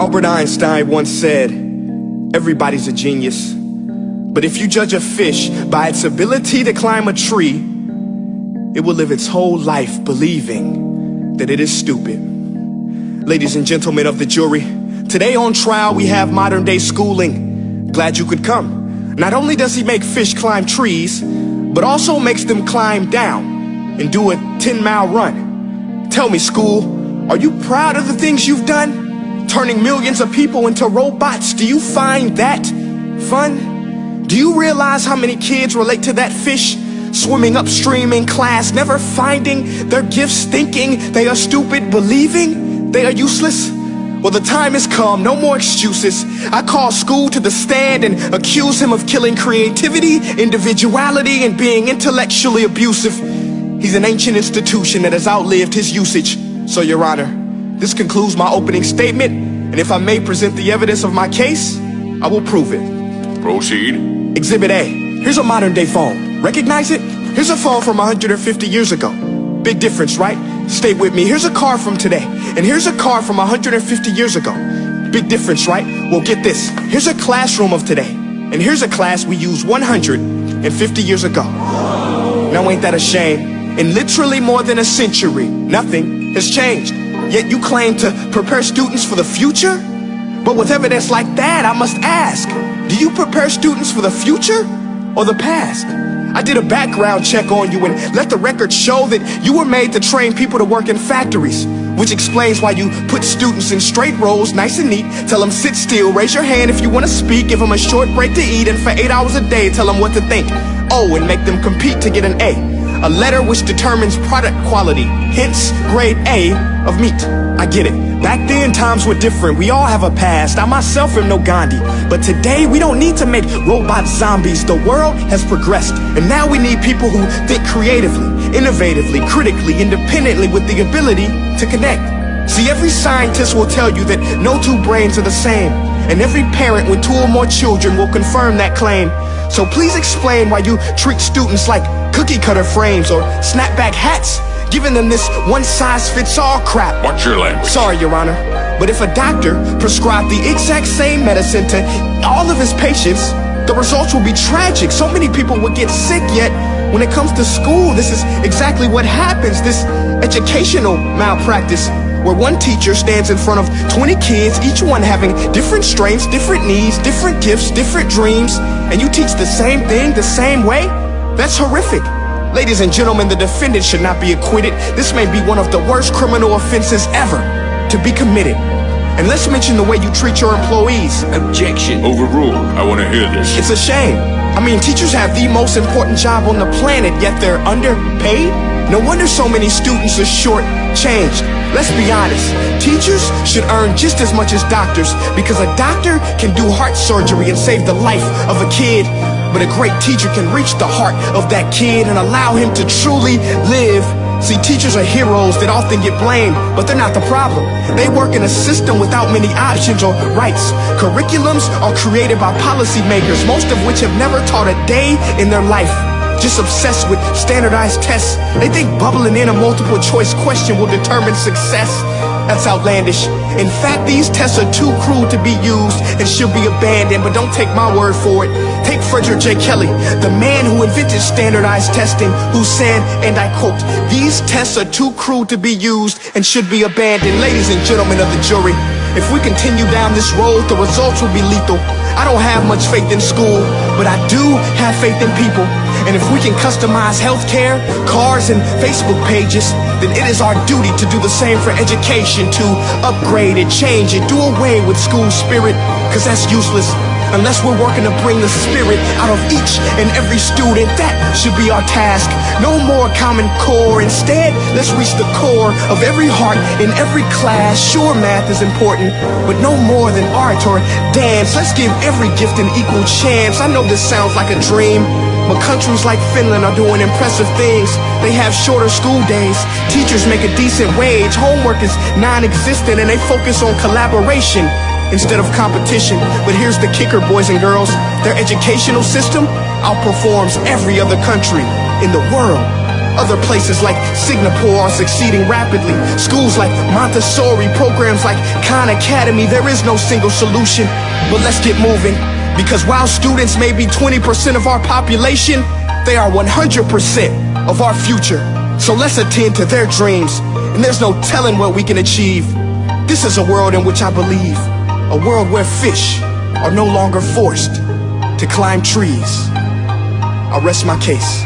Albert Einstein once said, everybody's a genius. But if you judge a fish by its ability to climb a tree, it will live its whole life believing that it is stupid. Ladies and gentlemen of the jury, today on trial we have modern day schooling. Glad you could come. Not only does he make fish climb trees, but also makes them climb down and do a 10-mile run. Tell me, school, are you proud of the things you've done? Turning millions of people into robots, do you find that fun? Do you realize how many kids relate to that fish swimming upstream in class, never finding their gifts, thinking they are stupid, believing they are useless? Well, the time has come, no more excuses. I call school to the stand and accuse him of killing creativity, individuality, and being intellectually abusive. He's an ancient institution that has outlived his usage. So, Your Honor, this concludes my opening statement, and if I may present the evidence of my case, I will prove it. Proceed. Exhibit A. Here's a modern day phone. Recognize it? Here's a phone from 150 years ago. Big difference, right? Stay with me. Here's a car from today, and here's a car from 150 years ago. Big difference, right? Well, get this. Here's a classroom of today, and here's a class we used 150 years ago. Now ain't that a shame? In literally more than a century, nothing has changed. Yet you claim to prepare students for the future? But with evidence like that, I must ask, do you prepare students for the future or the past? I did a background check on you and let the record show that you were made to train people to work in factories, which explains why you put students in straight rows, nice and neat, tell them sit still, raise your hand if you want to speak, give them a short break to eat, and for 8 hours a day, tell them what to think. Oh, and make them compete to get an A letter which determines product quality, hence grade A of meat. I get it. Back then, times were different. We all have a past. I myself am no Gandhi. But today, we don't need to make robot zombies. The world has progressed. And now we need people who think creatively, innovatively, critically, independently, with the ability to connect. See, every scientist will tell you that no two brains are the same. And every parent with 2 or more children will confirm that claim. So please explain why you treat students like cookie cutter frames or snapback hats, giving them this one-size-fits-all crap. Watch your language. Sorry, Your Honor, but if a doctor prescribed the exact same medicine to all of his patients, the results will be tragic. So many people will get sick, yet when it comes to school, this is exactly what happens. This educational malpractice, where one teacher stands in front of 20 kids, each one having different strengths, different needs, different gifts, different dreams, and you teach the same thing the same way? That's horrific. Ladies and gentlemen, the defendant should not be acquitted. This may be one of the worst criminal offenses ever to be committed. And let's mention the way you treat your employees. Objection. Overruled. I want to hear this. It's a shame. I mean, teachers have the most important job on the planet, yet they're underpaid? No wonder so many students are short-changed. Let's be honest, teachers should earn just as much as doctors, because a doctor can do heart surgery and save the life of a kid, but a great teacher can reach the heart of that kid and allow him to truly live. See, teachers are heroes that often get blamed, but they're not the problem. They work in a system without many options or rights. Curriculums are created by policymakers, most of which have never taught a day in their life. Just obsessed with standardized tests. They think bubbling in a multiple choice question will determine success. That's outlandish. In fact, these tests are too cruel to be used and should be abandoned, but don't take my word for it. Take Frederick J. Kelly, the man who invented standardized testing, who said, and I quote, "These tests are too cruel to be used and should be abandoned." Ladies and gentlemen of the jury, if we continue down this road, the results will be lethal. I don't have much faith in school, but I do have faith in people. And if we can customize healthcare, cars, and Facebook pages, then it is our duty to do the same for education, to upgrade it, change it, do away with school spirit, because that's useless. Unless we're working to bring the spirit out of each and every student, that should be our task. No more Common Core. Instead, let's reach the core of every heart in every class. Sure, math is important, but no more than art or dance. Let's give every gift an equal chance. I know this sounds like a dream, but countries like Finland are doing impressive things. They have shorter school days. Teachers make a decent wage. Homework is non-existent, and they focus on collaboration instead of competition. But here's the kicker, boys and girls. Their educational system outperforms every other country in the world. Other places like Singapore are succeeding rapidly. Schools like Montessori, programs like Khan Academy, there is no single solution. But let's get moving, because while students may be 20% of our population, they are 100% of our future. So let's attend to their dreams, and there's no telling what we can achieve. This is a world in which I believe, a world where fish are no longer forced to climb trees. I rest my case.